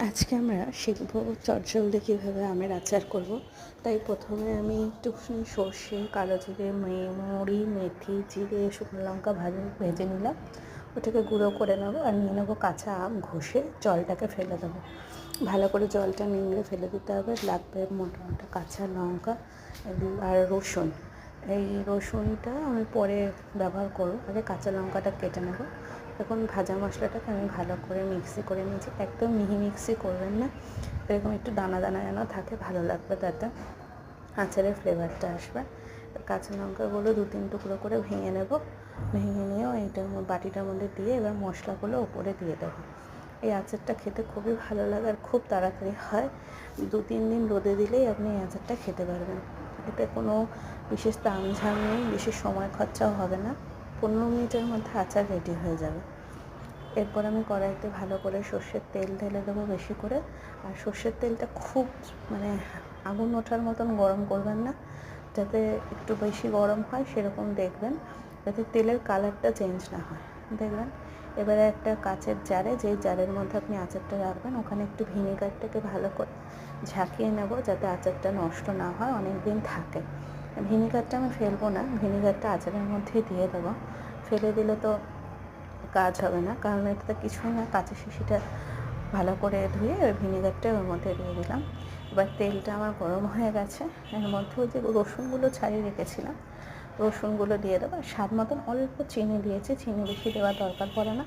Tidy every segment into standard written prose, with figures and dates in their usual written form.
আজকে আমরা শিখব চটজলদি কীভাবে আমের আচার করব। তাই প্রথমে আমি একটুখানি সর্ষে, কালো জিরে, মৌরি, মেথি, জিরে, শুকনো লঙ্কা ভেজে নিলাম। ওটাকে গুঁড়ো করে নেবো আর নিয়ে নেবো কাঁচা আম, ঘষে জলটাকে ফেলে দেবো। ভালো করে জলটা নিংড়ে ফেলে দিতে হবে। লাগবে মোটা মোটা কাঁচা লঙ্কা আর রসুন। এই রসুনটা আমি পরে ব্যবহার করব, আগে কাঁচা লঙ্কাটা কেটে নেব। এখন ভাজা মশলাটাকে আমি ভালো করে মিক্সি করে নিয়েছি। একদম মিহি মিক্সি করবেন না, এরকম একটু দানা দানা যেন থাকে, ভালো লাগবে, তাতে আচারের ফ্লেভারটা আসবে। কাঁচা লঙ্কাগুলো 2-3 টুকরো করে ভেঙে নেব। ভেঙে নিয়েও এইটার বাটিটার মধ্যে দিয়ে এবার মশলাগুলো ওপরে দিয়ে দেবো। এই আচারটা খেতে খুবই ভালো লাগে আর খুব তাড়াতাড়ি হয়। 2-3 দিন রোদে দিলেই আপনি এই আচারটা খেতে পারবেন। এতে কোনো বিশেষ তামঝাম নেই, বিশেষ সময় খরচাও হবে না। 15 মিনিটের মধ্যে আচার রেডি হয়ে যাবে। এরপর আমি কড়াইতে ভালো করে সর্ষের তেল ঢেলে দেবো বেশি করে। আর সর্ষের তেলটা খুব আগুন ওঠার মতন গরম করবেন না, যাতে একটু বেশি গরম হয় সেরকম দেখবেন, যাতে তেলের কালারটা চেঞ্জ না হয়। দেখবেন এবারে একটা কাচের জারে, যেই জারের মধ্যে আপনি আচারটা রাখবেন, ওখানে একটু ভিনেগারটাকে ভালো করে ঝাঁকিয়ে নেব, যাতে আচারটা নষ্ট না হয়, অনেক দিন থাকে। ভিনেগারটা আমি ফেলবো না, ভিনেগারটা আচারের মধ্যেই দিয়ে দেবো। ফেলে দিলে তো কাজ হবে না, কারণ এটাতে কিছুই না, কাঁচের শিশিটা ভালো করে ধুয়ে ভিনেগারটা ওর মধ্যে দিয়ে দিলাম। এবার তেলটা আমার গরম হয়ে গেছে, এর মধ্যে ওই যে রসুনগুলো ছাড়িয়ে রেখেছিলাম, রসুনগুলো দিয়ে দেবো। স্বাদ মতন অল্প চিনি দিয়েছি, চিনি বেশি দেওয়ার দরকার পড়ে না।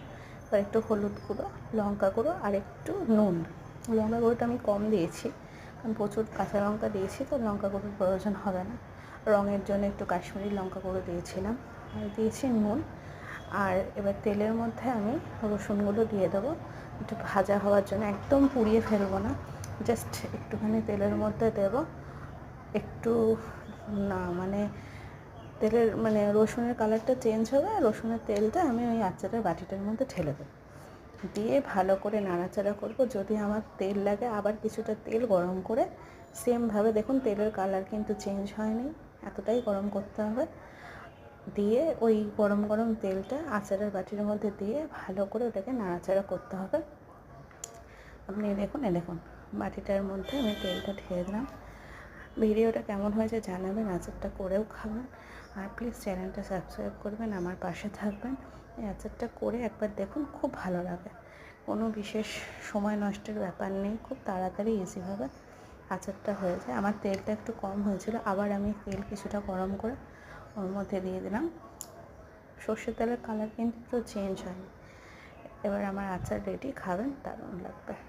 এবার একটু হলুদ গুঁড়ো, লঙ্কা গুঁড়ো আর একটু নুন। লঙ্কা গুঁড়োটা আমি কম দিয়েছি, কারণ প্রচুর কাঁচা লঙ্কা দিয়েছি, তো লঙ্কা গুঁড়োর প্রয়োজন হবে না। রঙের জন্য একটু কাশ্মীরি লঙ্কা গুঁড়ো দিয়েছিলাম, আর দিয়েছি নুন। আর এবার তেলের মধ্যে আমি রসুনগুলো দিয়ে দেবো, একটু ভাজা হওয়ার জন্য। একদম পুড়িয়ে ফেলবো না, জাস্ট একটুখানি তেলের মধ্যে দেবো। একটু না তেলের রসুনের কালারটা চেঞ্জ হবে, আর রসুনের তেলটা আমি ওই আচারের বাটিটার মধ্যে ঢেলে দেবো, দিয়ে ভালো করে নাড়াচাড়া করবো। যদি আমার তেল লাগে আবার কিছুটা তেল গরম করে সেমভাবে, দেখুন তেলের কালার কিন্তু চেঞ্জ হয়নি, এতটাই গরম করতে হবে। দিয়ে ওই গরম গরম তেলটা আচারের বাটির মধ্যে দিয়ে ভালো করে ওটাকে নাড়াচাড়া করতে হবে। আপনি দেখুন বাটিটার মধ্যে আমি তেলটা ঢেলে দিলাম। ভিডিওটা কেমন হয়েছে জানাবেন, আচারটা করেও খাবেন। আর প্লিজ চ্যানেলটা সাবস্ক্রাইব করবেন, আমার পাশে থাকবেন। এই আচারটা করে একবার দেখুন, খুব ভালো লাগে। কোনো বিশেষ সময় নষ্টের ব্যাপার নেই, খুব তাড়াতাড়ি ইজিভাবে আচারটা হয়ে যায়। আমার তেলটা একটু কম হয়েছিল, আবার আমি তেল কিছুটা গরম করে ওর মধ্যে দিয়ে দিলাম। সর্ষের তেলের কালার কিন্তু একটু চেঞ্জ হয়নি। এবার আমার আচার রেডি, খাবেন, দারুণ লাগবে।